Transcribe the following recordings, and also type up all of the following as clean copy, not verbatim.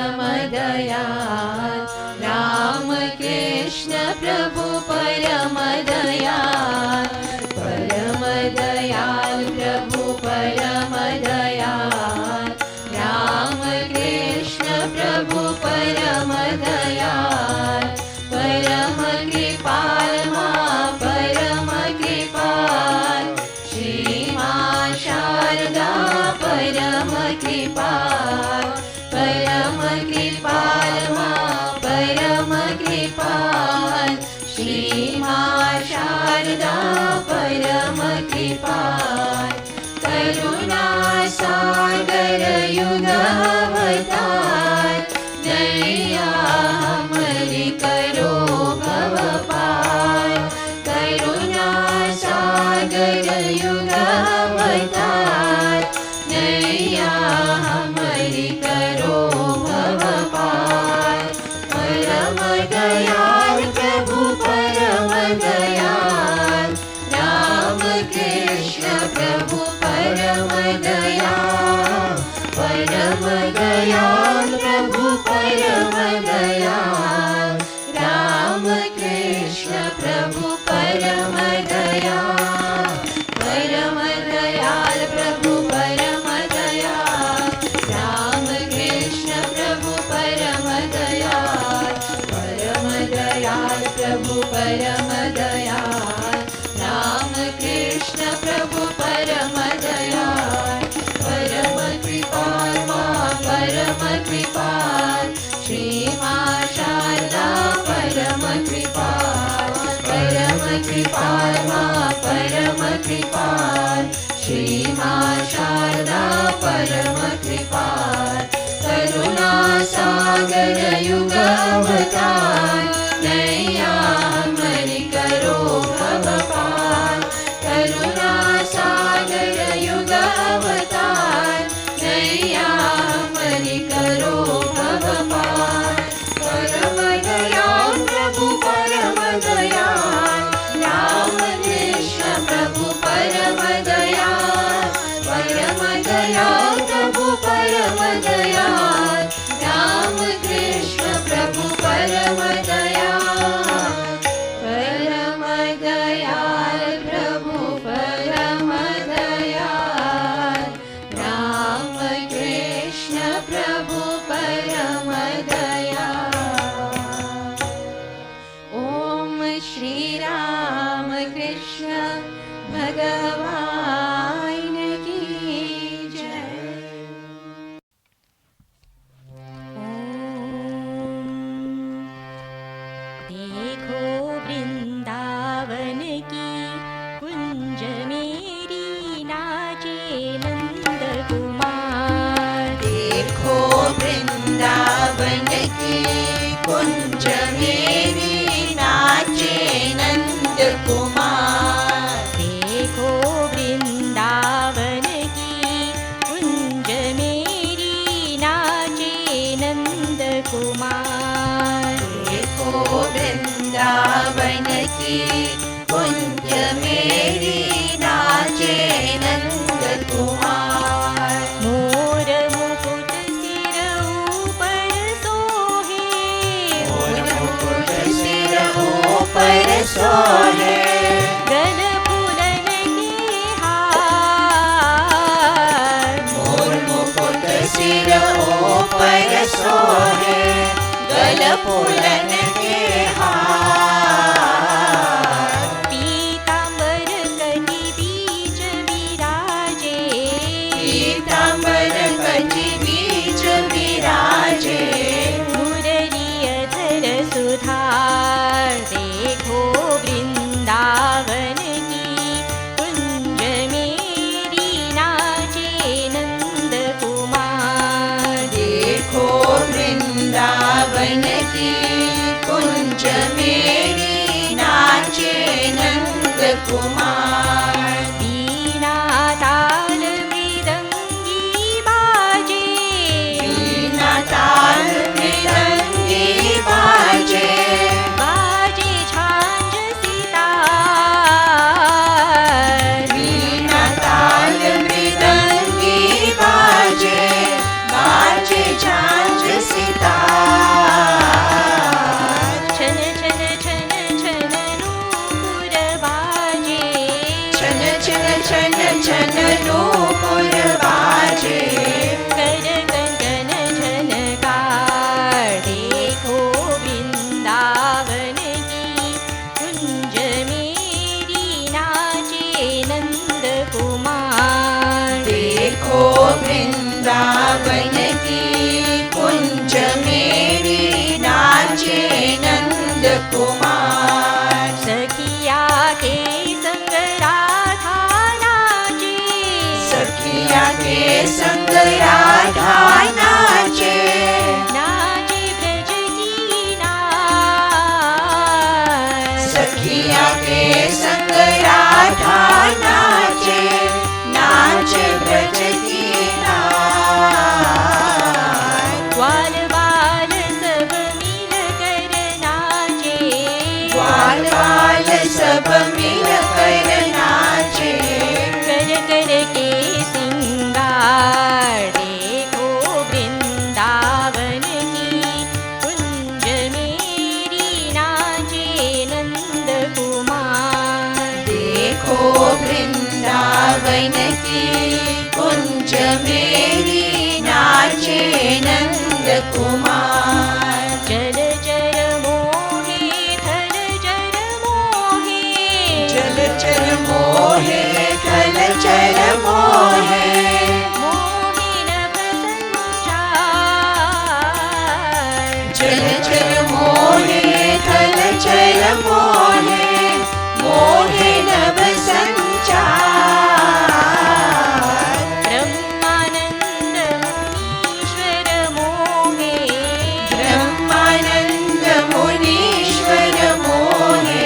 परम दयाल, राम कृष्ण प्रभु परम दयाल, परम दयाल प्रभु परम दयाल, राम कृष्ण प्रभु परम दयाल, परम कृपाल मां परम कृपाल, श्री मां शारदा परम कृपाल, परम कृपाल मां परम कृपाल, श्री मां शारदा परम कृपाल, करुणा सागर युग अवतार, दया हमारी करो भव पार, करुणा सागर युग अवतार, दया हमारी करो भव पार, परम दयाल प्रभु परम दयाल, राम कृष्ण प्रभु परम दयाल, परम दयाल प्रभु परम दयाल, राम कृष्ण प्रभु परम दयाल, परम दयाल प्रभु परम दयाल, राम कृष्ण प्रभु परम दयाल, परम दयाल प्रभु परम दयाल, राम कृष्ण प्रभु परम दयाल, परम कृपाल मां परम कृपाल, श्री मां शारदा परम कृपाल, परम कृपाल मां परम कृपाल, श्री मां शारदा परम कृपाल, करुणा सागर युग अवतार, दया हमारी करो भव पार, करुणा सागर युग अवतार, दया हमारी करो भव पार, परम दयाल प्रभु परम दयाल, राम कृष्ण प्रभु परम दयाल, परम दयाल प्रभु परम दयाल, राम कृष्ण प्रभु परम दयाल, परम दयाल प्रभु परम दयाल, राम कृष्ण प्रभु परम दयाल। ओम श्री राम कृष्ण भगवान की जय। देखो वृंदावन की कुंज मेरी नाचे नंद कुमार, देखो वृंदावन की कुंज मेरी नाचे नंद कुमार, देखो वृंदावन की कुंज मेरी नाचे नंद कुमार, देखो वृंदावन की कुंज मेरी नाचे नंद कुमार, मोर मुकुट सिर ऊपर सोहे, मोर मुकुट सिर ऊपर सोहे, गल फूलन के हार, मोर मुकुट सिर ऊपर सोहे, गल फूलन के हार, पीतांबर कटी बीच विराजे, पीतांबर कटी बीच विराजे, मुरली अधर सुधार, देखो वृंदावन की कुंज मेरी नाचे नंद कुमार, देखो वृंदावन की कुंज मेरी नाचे नंद कुमार, वीणा ताल मृदंगी बाजे, वीणा ताल मृदंगी बाजे, बाजे झांझ सितार, वीणा ताल मृदंगी बाजे, बाजे झांझ सितार, कुमार सखिया के संग राधा नाचे सखिया के संग राधा नाचे नाचे ब्रज की नार सखिया के संग राधा नाचे नाचे ब्रज की नार ग्वाल बाल सब मिल कर नाचे ग्वाल बाल सब मिल कर नाचे कर कर के सिंगार देखो वृंदावन की कुंज मेरी नाचे नंद कुमार देखो वृंदावन की कुंज मेरी नाचे नंद कुमार जल जल मोहे थल जल मोहे जल चर मोहे थल चर मोहे मोहे नभ संचार जल चर मोहे थल चर मोहे मोहे नभ संचार ब्रह्मानंद मुनीश्वर मोहे ब्रह्मानंद मुनीश्वर मोहे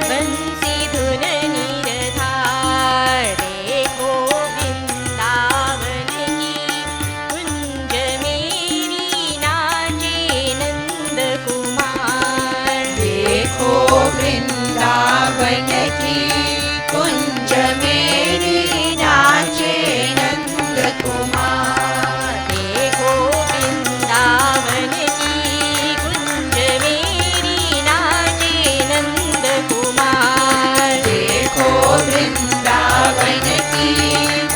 बंसी धुन निरधार देखो वृंदावन की कुंज मेरी नाचे नंद कुमार देखो वृंदावन की कुंज मेरी नाचे नंद कुमार देखो वृंदावन की कुंज मेरी नाचे नंद कुमार देखो वृंदावन की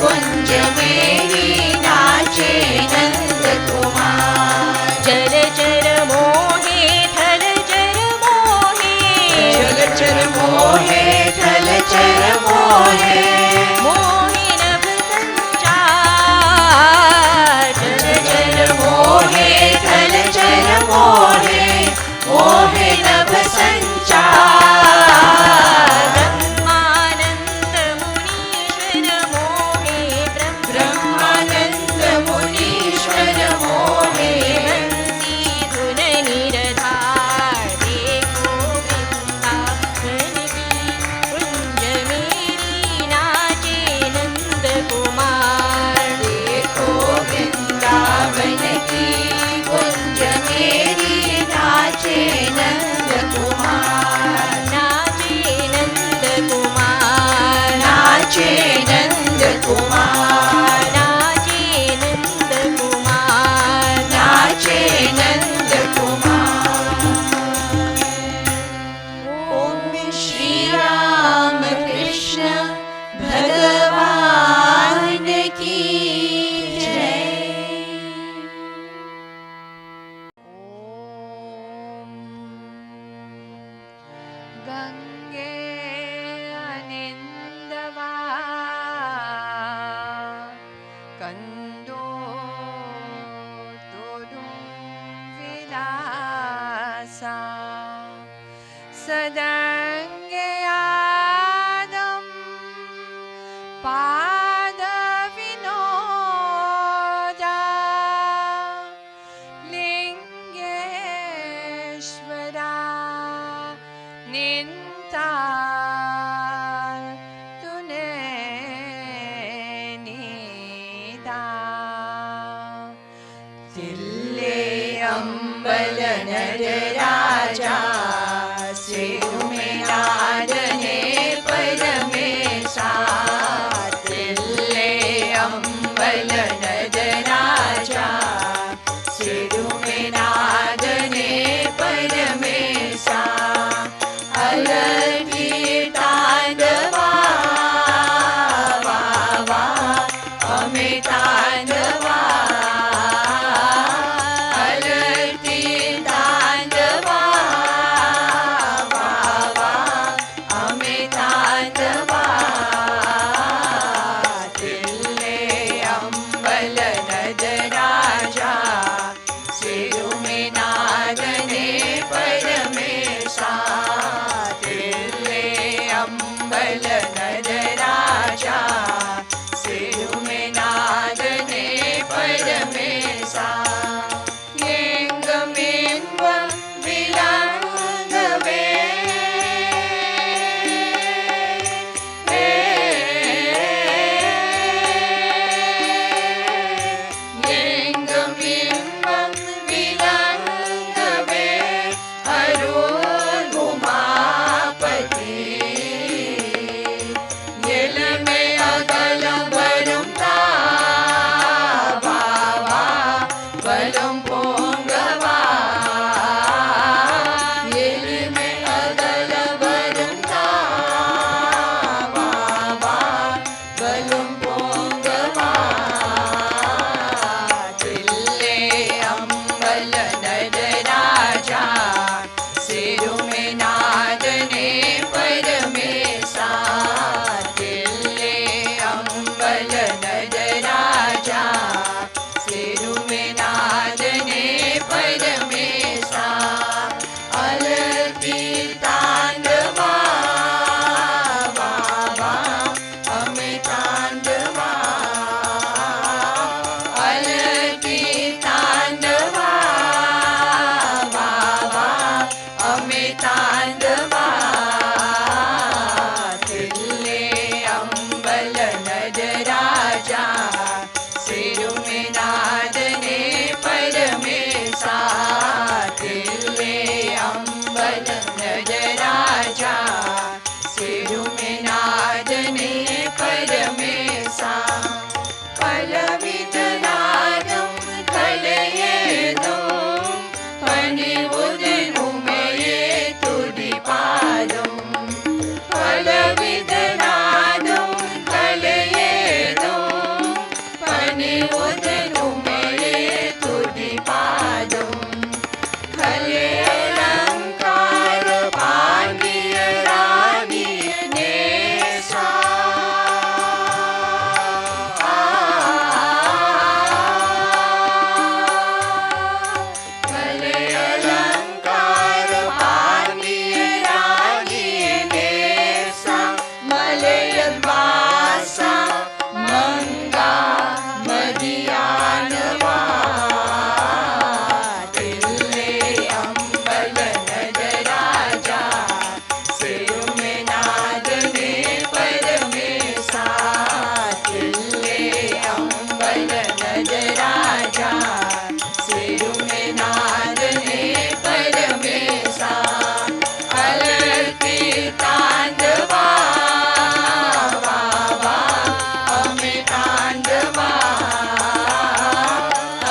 कुंज मेरी नाचे नंद कुमार जल चर मोहे थल जल मोहे जल चर मोहे थल चर मोहे मोहे नभ संचार जल चर मोहे थल चर मोहे मोहे नभ संचार ब्रह्मानंद मुनीश्वर मोहे ब्रह्मानंद मुनीश्वर मोहे बंसी धुन निरधार देखो वृंदावन की कुंज मेरी नाचे नंद कुमार देखो वृंदावन की कुंज मेरी नाचे नंद कुमार नाचे नंद कुमार नाचे नंद कुमार नाचे नंद कुमार नाचे नंद कुमार ओम श्री राम कृष्ण भगवान की जय गंगे अनिंदवा कंदो तोडुं विलासा सदंगे आदम पाद विनोदा लिंगेश्वरा निंतार तूने नीदा तिल्ले अंबल नरराजा सिर में नादने परमेशा तिल्ले अंबल नरराजा सिर में नादने परमेशा अलगी तांडवा वा वा हमें तांडवा अलगी तांडवा वा पनिवुदनु मये तुदिपादं फलविदनादं कलयेदं पनिवुदनु मये तुदिपादं खले अलङ्कार पाण्ड्य राणि नेसा खले अलङ्कार पाण्ड्य राणि नेसा मलयद्वासा मंगा मदियानवा तिल्ले अंबल नदराजा सिरु में नादने परमेसा तिल्ले अंबल नदराजा सिरु में नादने परमेसा अलर्पी तांडवा वावा अमे तांडवा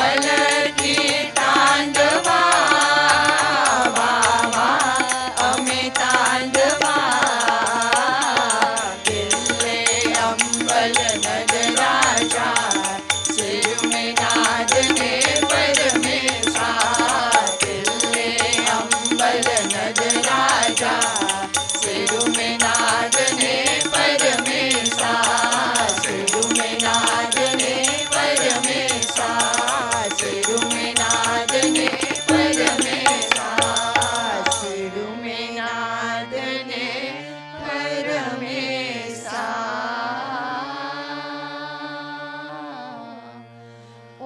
अलर्पी तांडवा वावा अमे तांडवा तिल्ले अंबल नदराजा सिरु में नादने परमेसा तिल्ले अंबल नदराजा सिरु में नादने परमेसा सिरु में नादने परमेसा सिरु में नादने परमेसा सिरु में नादने परमेसा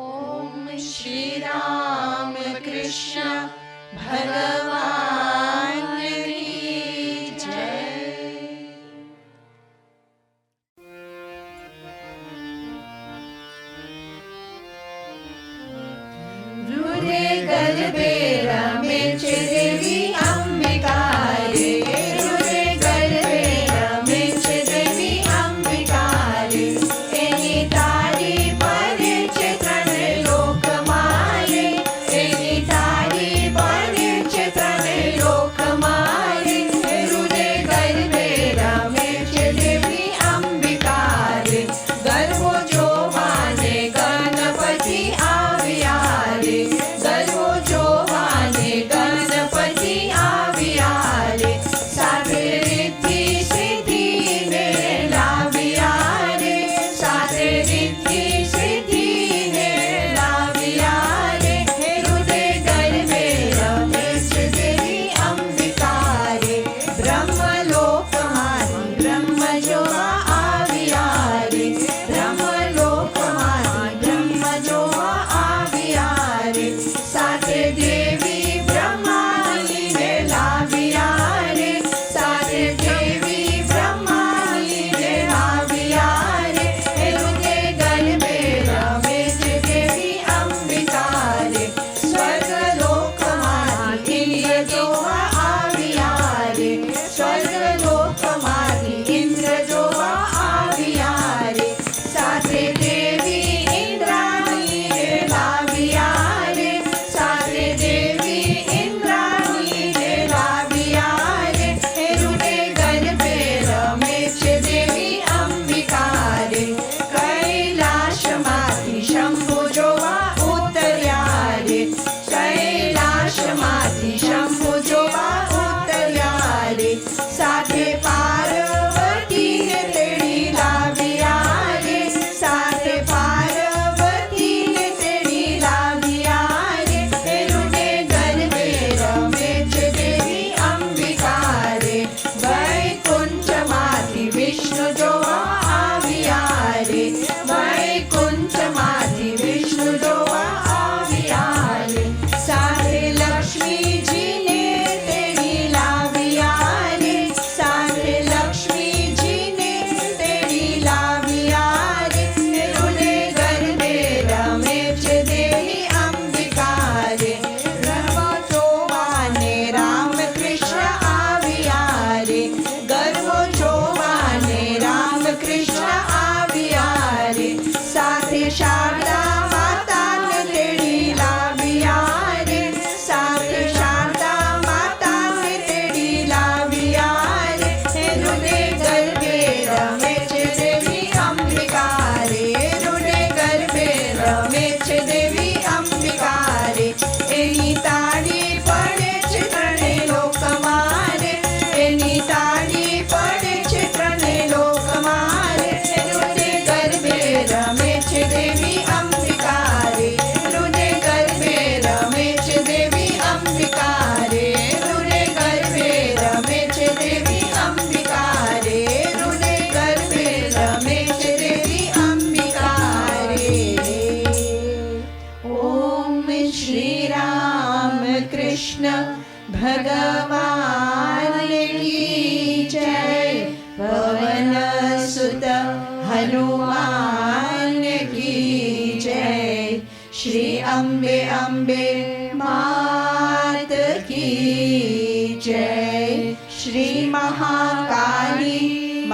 ओम श्री राम कृष्ण भगवान की जय। रुरे गर्भे रमे देवी अंबिका रे रुरे गर्भे रमे देवी अंबिका रे एनी तारी परिचे त्रण लोक माये एनी तारी परिचे त्रण लोक माये रुरे गर्भे रमे देवी अंबिका रे गर्भो जोवाने गणपति આવ્યા રે गर्भो जोवाने गणपति कृष्ण भगवान की जय। पवन सुत हनुमान की जय। श्री अम्बे अम्बे मात की जय। श्री महाकाली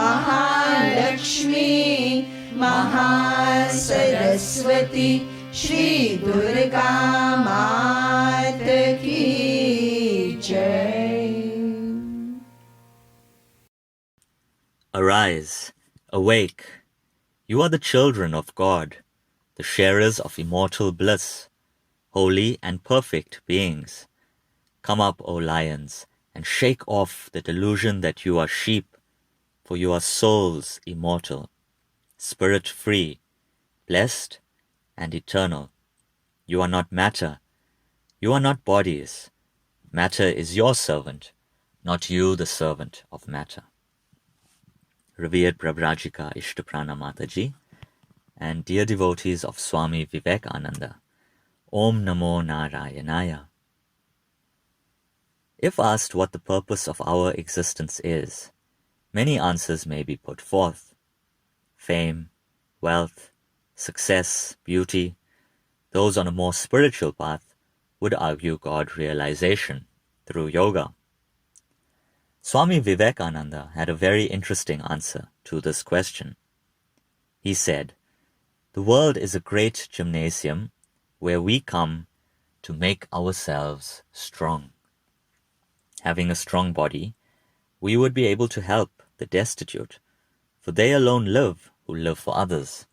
महालक्ष्मी महासरस्वती श्री दुर्गा मात की जय। Arise, awake, you are the children of God, the sharers of immortal bliss, holy and perfect beings. Come up, O lions, and shake off the delusion that you are sheep, for you are souls immortal, spirit-free, blessed and eternal. You are not matter, you are not bodies. Matter is your servant, not you the servant of matter. Revered Prabhrajika Ishtaprana Mataji and dear devotees of Swami Vivekananda, Om Namo Narayanaya. If asked what the purpose of our existence is, many answers may be put forth. Fame, wealth, success, beauty. Those on a more spiritual path would argue God realization through yoga. Swami Vivekananda had a very interesting answer to this question. He said, "The world is a great gymnasium where we come to make ourselves strong. Having a strong body, we would be able to help the destitute, for they alone live who live for others.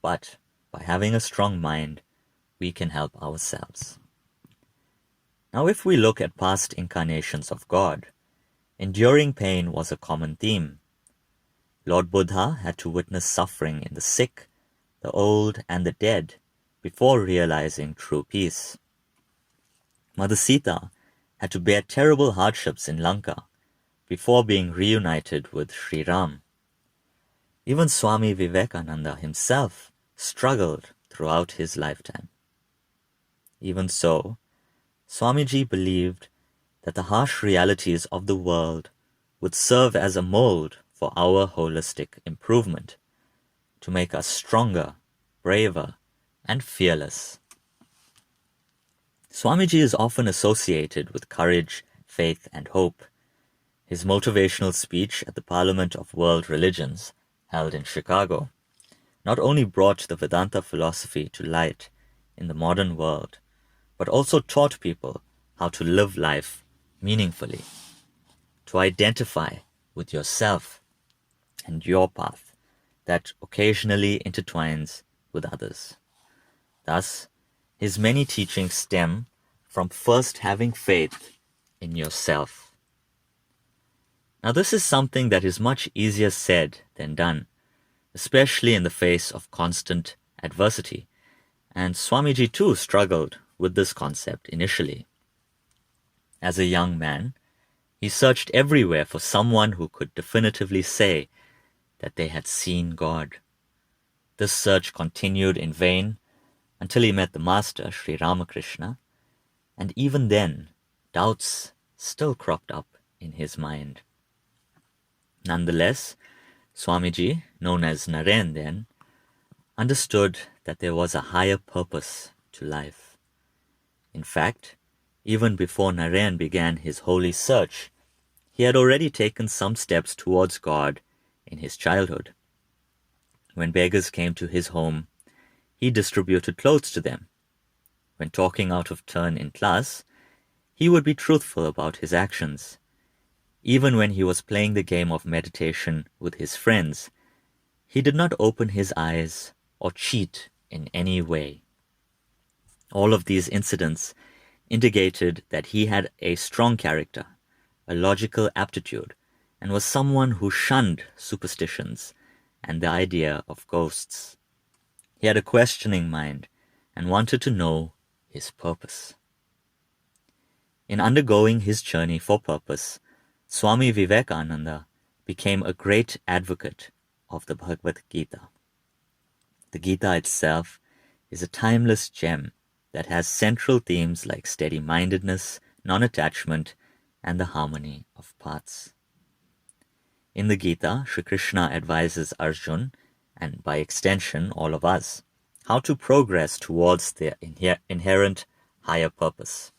But by having a strong mind, we can help ourselves." Now, if we look at past incarnations of God, enduring pain was a common theme. Lord Buddha had to witness suffering in the sick, the old, and the dead before realizing true peace. Mother Sita had to bear terrible hardships in Lanka before being reunited with Sri Ram. Even Swami Vivekananda himself struggled throughout his lifetime. Even so, Swamiji believed that the harsh realities of the world would serve as a mold for our holistic improvement, to make us stronger, braver, and fearless. Swamiji is often associated with courage, faith, and hope. His motivational speech at the Parliament of World Religions, held in Chicago, not only brought the Vedanta philosophy to light in the modern world, but also taught people how to live life meaningfully, to identify with yourself and your path that occasionally intertwines with others. Thus, his many teachings stem from first having faith in yourself. Now, this is something that is much easier said than done, especially in the face of constant adversity, and Swamiji too struggled with this concept initially. As a young man, he searched everywhere for someone who could definitively say that they had seen God. This search continued in vain until he met the Master, Sri Ramakrishna, and even then, doubts still cropped up in his mind. Nonetheless, Swamiji, known as Naren then, understood that there was a higher purpose to life. In fact, even before Naren began his holy search, he had already taken some steps towards God in his childhood. When beggars came to his home, he distributed clothes to them. When talking out of turn in class, he would be truthful about his actions. Even when he was playing the game of meditation with his friends, he did not open his eyes or cheat in any way. All of these incidents indicated that he had a strong character, a logical aptitude, and was someone who shunned superstitions and the idea of ghosts. He had a questioning mind and wanted to know his purpose. In undergoing his journey for purpose, Swami Vivekananda became a great advocate of the Bhagavad Gita. The Gita itself is a timeless gem that has central themes like steady-mindedness, non-attachment, and the harmony of parts. In the Gita, Sri Krishna advises Arjun, and by extension all of us, how to progress towards their inherent higher purpose.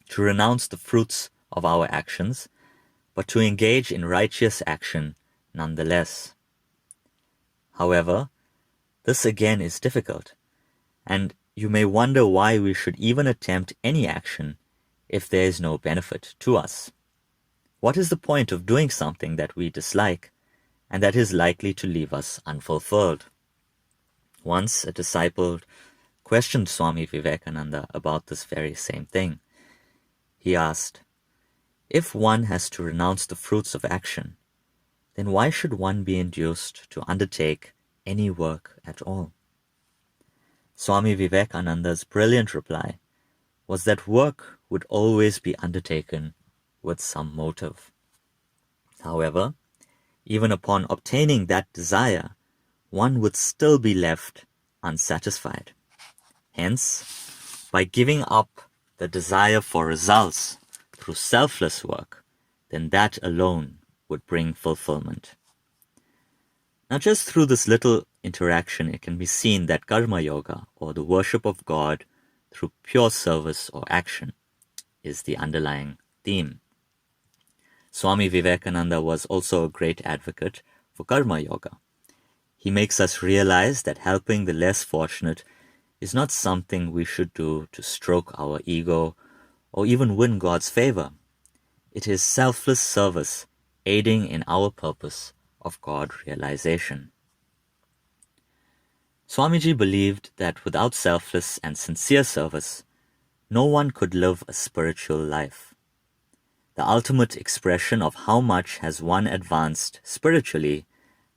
To renounce the fruits of our actions, but to engage in righteous action nonetheless. However, this again is difficult, and you may wonder why we should even attempt any action if there is no benefit to us. What is the point of doing something that we dislike and that is likely to leave us unfulfilled? Once a disciple questioned Swami Vivekananda about this very same thing. He asked, "If one has to renounce the fruits of action, then why should one be induced to undertake any work at all?" Swami Vivekananda's brilliant reply was that work would always be undertaken with some motive. However, even upon obtaining that desire, one would still be left unsatisfied. Hence, by giving up the desire for results through selfless work, then that alone would bring fulfillment. Now, just through this little interaction, it can be seen that karma yoga, or the worship of God through pure service or action, is the underlying theme. Swami Vivekananda was also a great advocate for karma yoga. He makes us realize that helping the less fortunate is not something we should do to stroke our ego or even win God's favor. It is selfless service aiding in our purpose of God realization. Swamiji believed that without selfless and sincere service, no one could live a spiritual life. The ultimate expression of how much has one advanced spiritually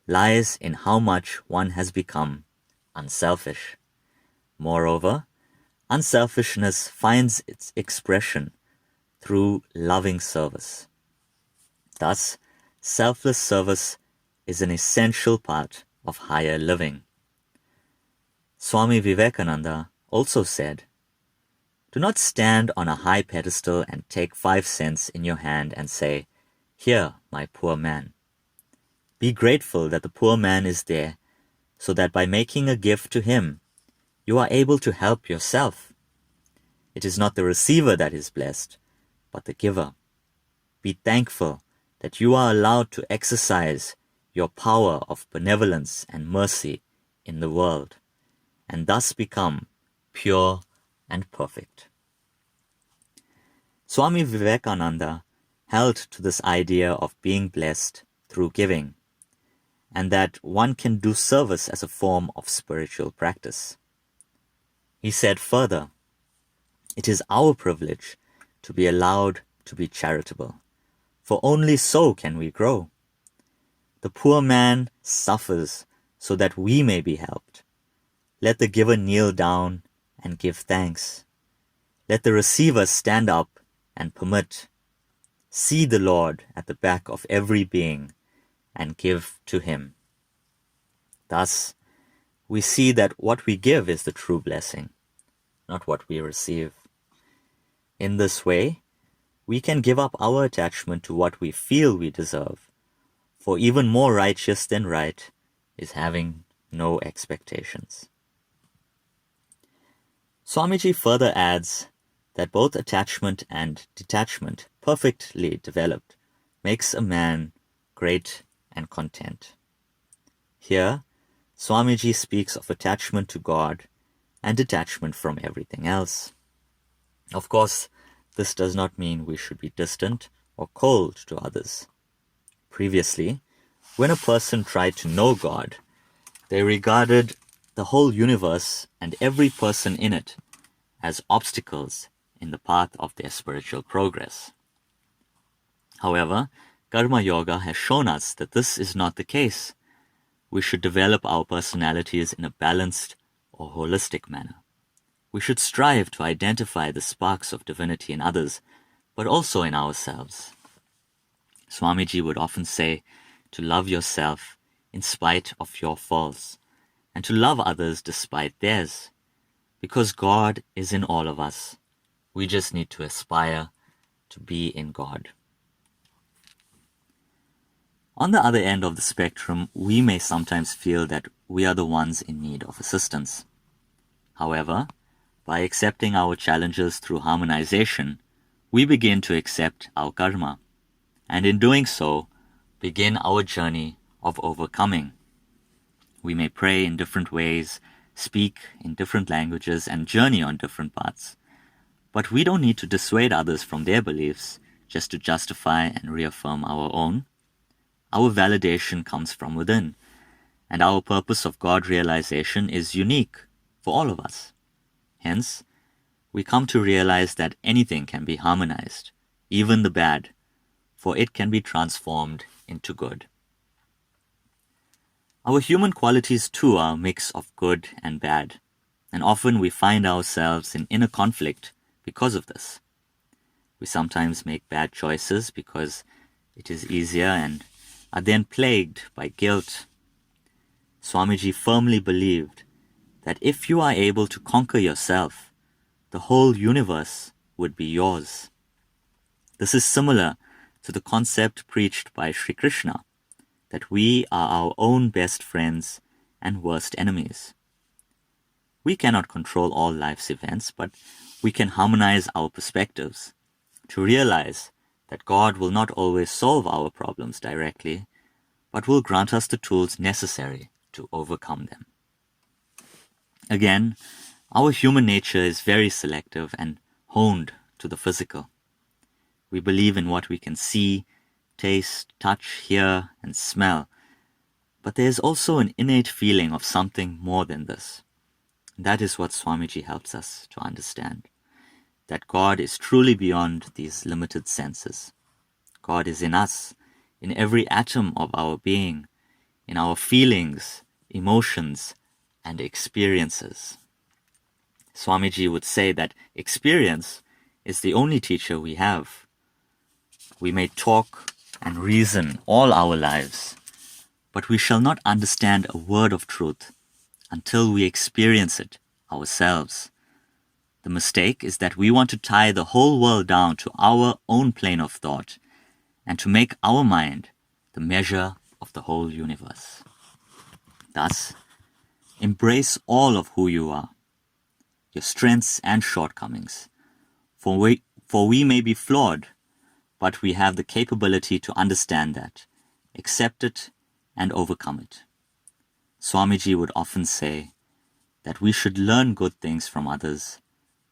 lies in how much one has become unselfish. Moreover, unselfishness finds its expression through loving service. Thus, selfless service is an essential part of higher living. Swami Vivekananda also said, "Do not stand on a high pedestal and take 5 cents in your hand and say, 'Here, my poor man.' Be grateful that the poor man is there, so that by making a gift to him, you are able to help yourself. It is not the receiver that is blessed, but the giver. Be thankful that you are allowed to exercise your power of benevolence and mercy in the world, and thus become pure and perfect." Swami Vivekananda held to this idea of being blessed through giving, and that one can do service as a form of spiritual practice. He said further, "It is our privilege to be allowed to be charitable, for only so can we grow. The poor man suffers so that we may be helped. Let the giver kneel down and give thanks. Let the receiver stand up and permit. See the Lord at the back of every being and give to him." Thus, we see that what we give is the true blessing, not what we receive. In this way, we can give up our attachment to what we feel we deserve, for even more righteous than right is having no expectations. Swamiji further adds that both attachment and detachment, perfectly developed, makes a man great and content. Here, Swamiji speaks of attachment to God and detachment from everything else. Of course, this does not mean we should be distant or cold to others. Previously, when a person tried to know God, they regarded the whole universe and every person in it as obstacles in the path of their spiritual progress. However, Karma Yoga has shown us that this is not the case. We should develop our personalities in a balanced or holistic manner. We should strive to identify the sparks of divinity in others, but also in ourselves. Swamiji would often say to love yourself in spite of your faults, and to love others despite theirs. Because God is in all of us, We just need to aspire to be in God. On the other end of the spectrum, we may sometimes feel that we are the ones in need of assistance. However, by accepting our challenges through harmonization, we begin to accept our karma, and in doing so, begin our journey of overcoming. We may pray in different ways, speak in different languages, and journey on different paths. But we don't need to dissuade others from their beliefs just to justify and reaffirm our own. Our validation comes from within, and our purpose of God realization is unique for all of us. Hence, we come to realize that anything can be harmonized, even the bad, for it can be transformed into good. Our human qualities too are a mix of good and bad, and often we find ourselves in inner conflict because of this. We sometimes make bad choices because it is easier and are then plagued by guilt. Swamiji firmly believed that if you are able to conquer yourself, the whole universe would be yours. This is similar to the concept preached by Sri Krishna, that we are our own best friends and worst enemies. We cannot control all life's events, but we can harmonize our perspectives to realize that God will not always solve our problems directly, but will grant us the tools necessary to overcome them. Again, our human nature is very selective and honed to the physical. We believe in what we can see, taste, touch, hear, and smell. But there is also an innate feeling of something more than this. That is what Swamiji helps us to understand, that God is truly beyond these limited senses. God is in us, in every atom of our being, in our feelings, emotions, and experiences. Swamiji would say that experience is the only teacher we have. We may talk and reason all our lives, but we shall not understand a word of truth until we experience it ourselves. The mistake is that we want to tie the whole world down to our own plane of thought and to make our mind the measure of the whole universe. Thus, embrace all of who you are, your strengths and shortcomings, for we may be flawed, but we have the capability to understand that, accept it, and overcome it. Swamiji would often say that we should learn good things from others,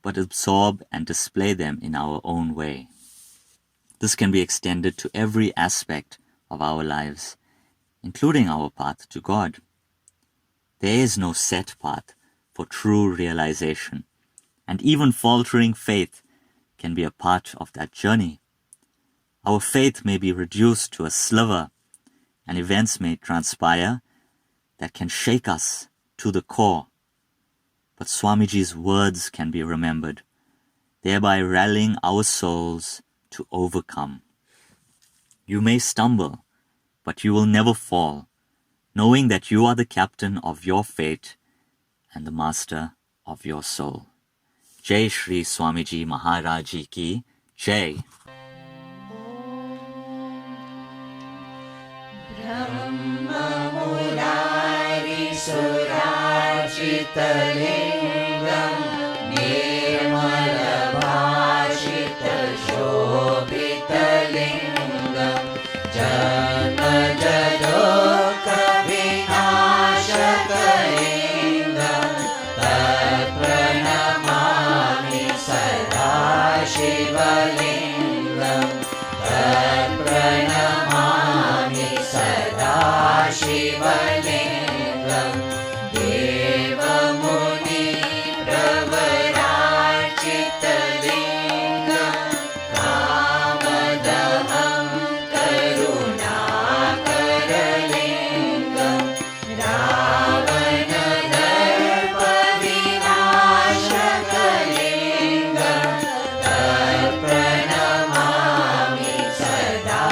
but absorb and display them in our own way. This can be extended to every aspect of our lives, including our path to God. There is no set path for true realization, and even faltering faith can be a part of that journey. Our faith may be reduced to a sliver, and events may transpire that can shake us to the core. But Swamiji's words can be remembered, thereby rallying our souls to overcome. You may stumble, but you will never fall, knowing that you are the captain of your fate and the master of your soul. Jai Shri Swamiji Maharaj Ki Jai. Surajithalingam Nirmalabhashitashobhitalingam Janmajadokavinashakalingam Tatpranamami sada shivalingam Tatpranamami sada shivalingam Devamuni Pravarachithalingam Kamadaham Karunakaralingam Ravanadarpavinashakalingam Tatpranamami sada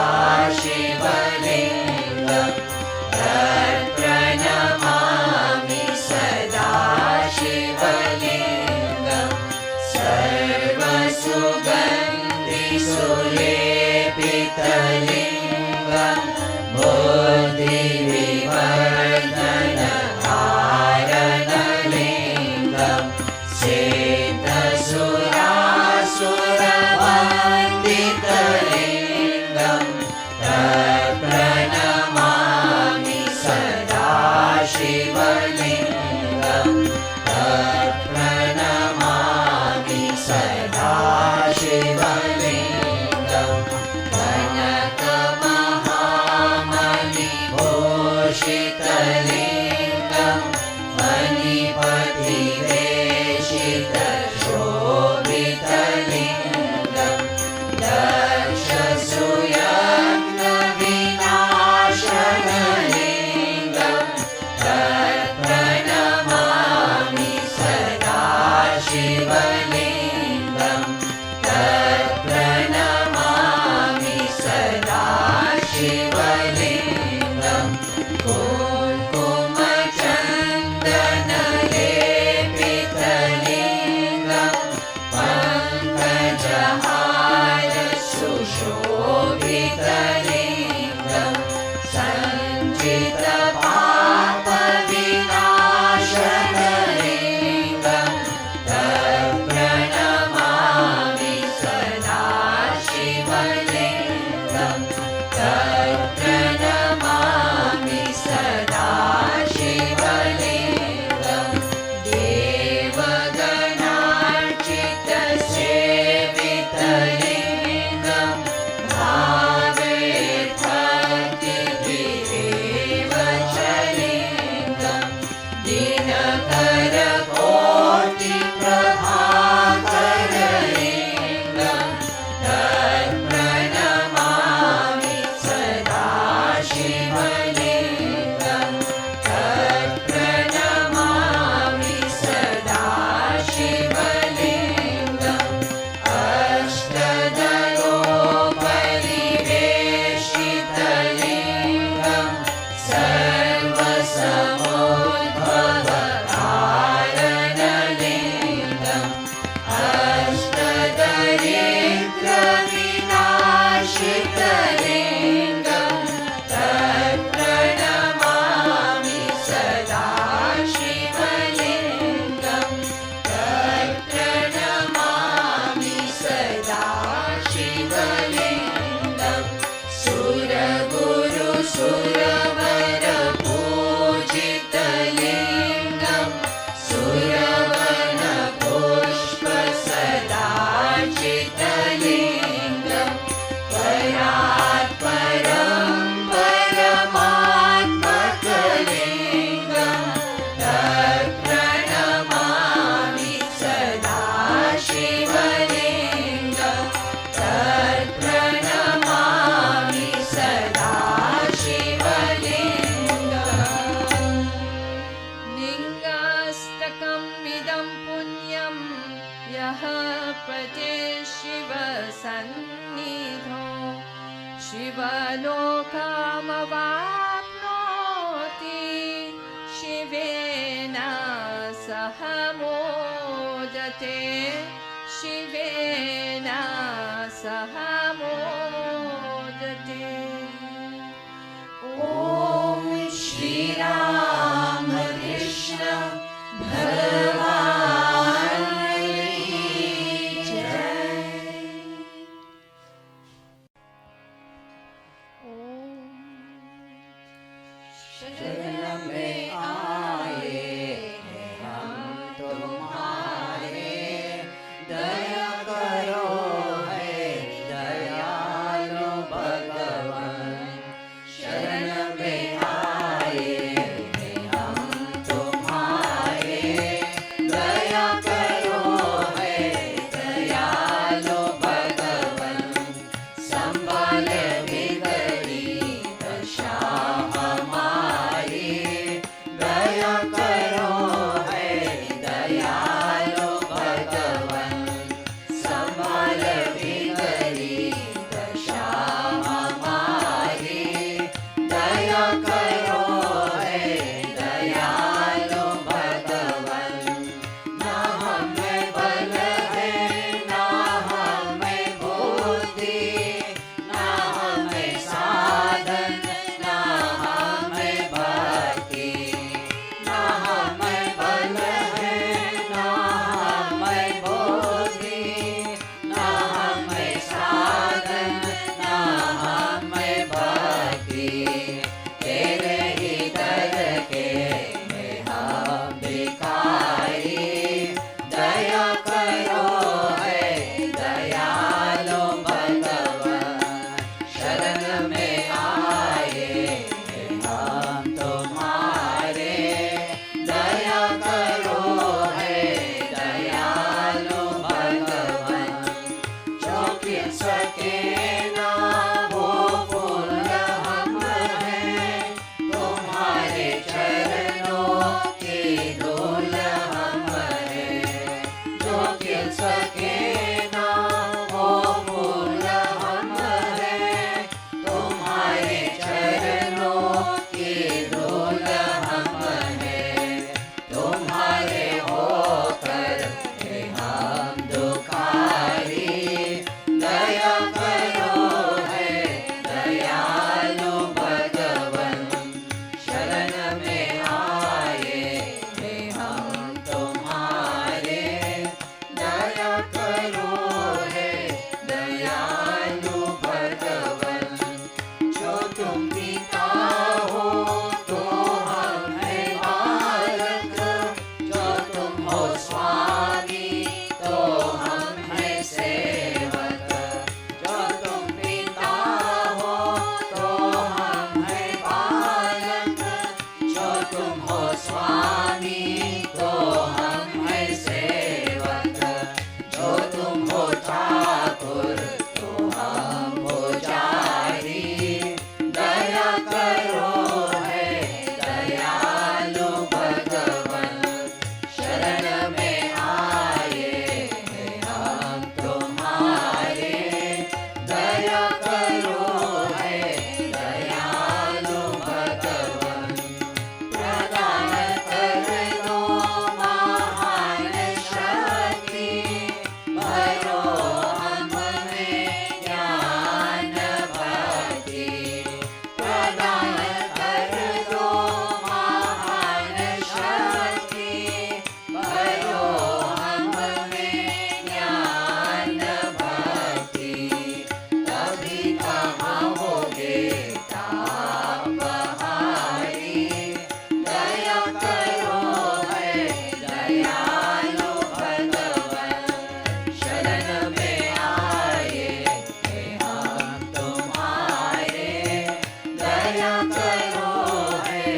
shivalingam Tatpranamami सुलेपितलिङ्गं बुद्धिविवर्धनकारणलिङ्गं चेतसुरासुरवन्दितलिङ्गं तत्प्रणमामि सदा शिवलिङ्गं तत्प्रणमामि सदा शिवलिङ्गं कनकमहामणिभूषितलिङ्गं मणिपतिवेशितशोभितलिङ्गं दक्षसुयज्ञविनाशनलिङ्गं तत्प्रणमामि सदा शिवलिङ्गं तत्प्रणमामि सदा शिवलिङ्गं कुङ्कुमचन्दनलेपितलिङ्गं पङ्कजहार सुशोभितलिङ्गं सञ्चितपापविनाशनलिङ्गं तत्प्रणमामि सदा शिवलिङ्गं तत्प्रणमामि सदा शिवलिङ्गं देवगणार्चितसेवितलिङ्गं भावे भक्तिभिरेव च लिङ्गं दिनकरकोटिप्रभाकरलिङ्गं तत्प्रणमामि सदा शिवलिङ्गं तत्प्रणमामि सदा शिवलिङ्गं अष्टदलोपरिवेशितलिङ्गं सर्वसमोद्भवकारणलिङ्गं अष्टदरिद्रविनाशितलिङ्गं तत्प्रणमामि सदा शिवलिङ्गं तत्प्रणमामि सदा शिवलिङ्गं सुरगुरुसुरवरपूजितलिङ्गं सुरवनपुष्पसदार्चितलिङ्गं परात्परं परमात्मकलिङ्गं तत्प्रणमामि सदा शिवलिङ्गं तत्प्रणमामि सदा शिवलिङ्गम् लिङ्गास्तकम् इदं पुण्यं यः पठे शिवसन्निधौ शिवलोकमवाप्नोति शिवेन सह मोदते शिवेन सह मोदते ॐ श्रीरामकृष्ण भगवान् की जय। शरण में आए हैं हम तुम्हारे, दया करो है खिल सके ना वो फूल हम हैं, तुम्हारे चरणों की धूल हम हैं। जो खिल सके ना वो फूल हम हैं, तुम्हारे चरणों की धूल हम हैं। तुम्हारे होकर हे हम दुखारी, दया करो है दयालु भगवन। शरण में आए हे हम तुम्हारे, दया करो है दयालु भगवन। जो तुम पिता हो तो हम हैं बालक, जो तुम हो स्वामी तो हम हैं सेवक। जो तुम पिता हो तो हम हैं बालक, जो तुम हो स्वामी तो हम हैं सेवक। जो तुम हो ठाकुर तो हम पुजारी, दया करो है दयालु भगवन। शरण में आए हैं हम तुम्हारे, दया करो है दयालु भगवन। प्रदान कर दो महान शक्ति, भरो हम में ज्ञान भक्ति। प्रदान कर दो महान शक्ति, भरो हम में ज्ञान भक्ति। तभी कहाँ होगे तापहारी, दया करो है दयालु भगवन। शरण में आए हैं हम तुम्हारे, दया करो है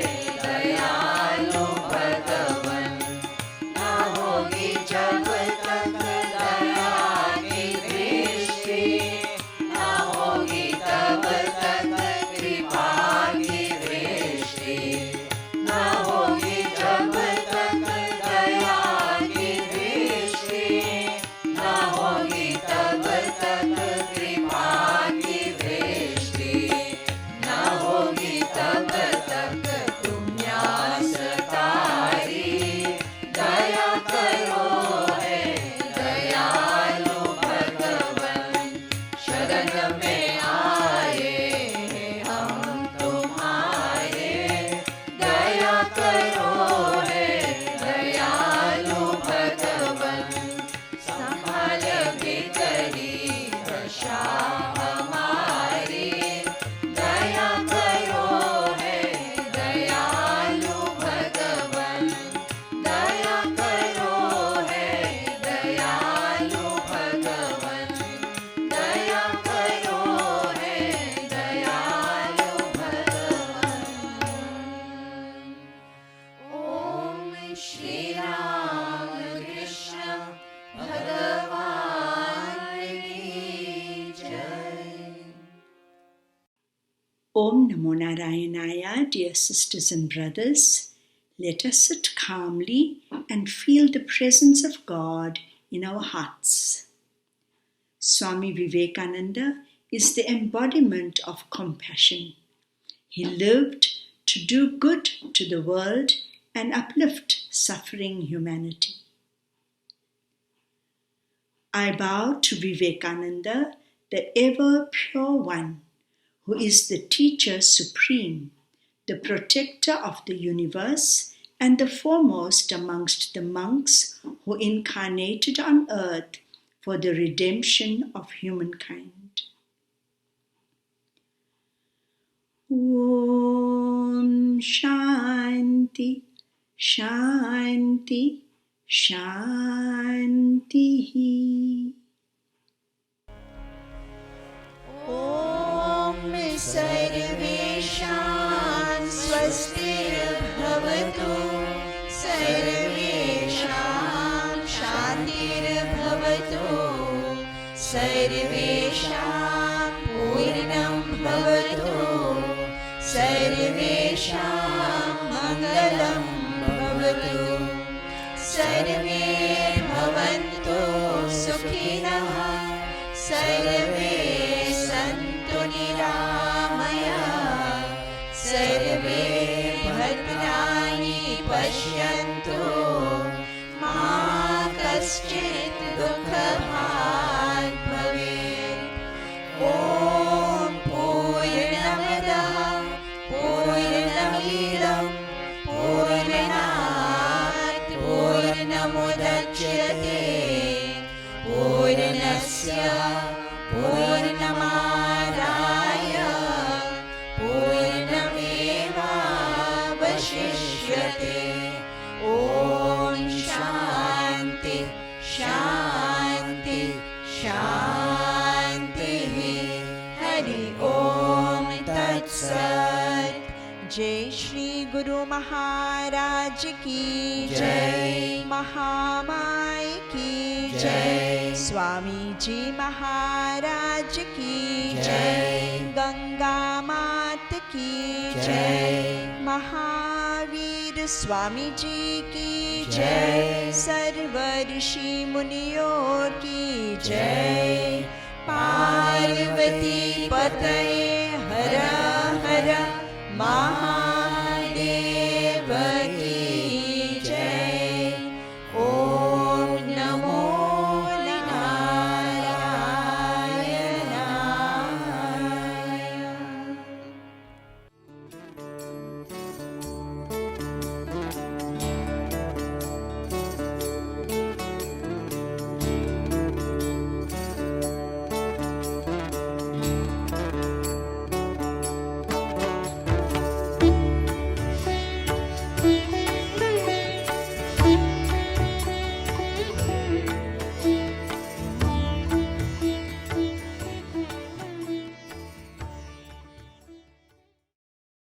दयालु भगवन। न होगी जब तक दया की दृष्टि, न होगी तब तक कृपा की दृष्टि। न होगी जब तक दया की दृष्टि, न होगी तब तक कृपा की दृष्टि। न होगी तब तक पुण्यासकारी, दया करो है दयालु भगवन। शरण में आए हैं हम तुम्हारे, दया करो है दयालु भगवन। संभाल भीतरी दशा हमारी, दया करो है दयालु भगवन। दया करो है दयालु भगवन। दया करो है दयालु भगवन। ओम श्री राम कृष्ण भगवान की जय। Om Namo Narayana, dear sisters and brothers. Let us sit calmly and feel the presence of God in our hearts. Swami Vivekananda is the embodiment of compassion. He lived to do good to the world and uplift suffering humanity. I bow to Vivekananda, the ever pure one, who is the teacher supreme, the protector of the universe, and the foremost amongst the monks who incarnated on earth for the redemption of humankind. Om Shanti, Shanti, Shanti. ॐ सर्वेषां स्वस्तिर्भवतु, सर्वेषां शान्तिर्भवतु, सर्वेषां कश्चित् दुःखभाग् भवेत्। ॐ पूर्णमदः पूर्णमिदं पूर्णात् पूर्णमुदच्यते पूर्णस्य पूर्णमादाय पूर्णमेवावशिष्यते। ॐ शान्ति शान्ति शान्तिः। हरि ओम तत्सत्। जय श्री गुरु महाराज की जय। महामाई की जय। स्वामी जी महाराज की जय। गंगा मात की जय। महावीर स्वामी जी की जय। सर्व ऋषि मुनियों की जय। पार्वती पतये हर हर महा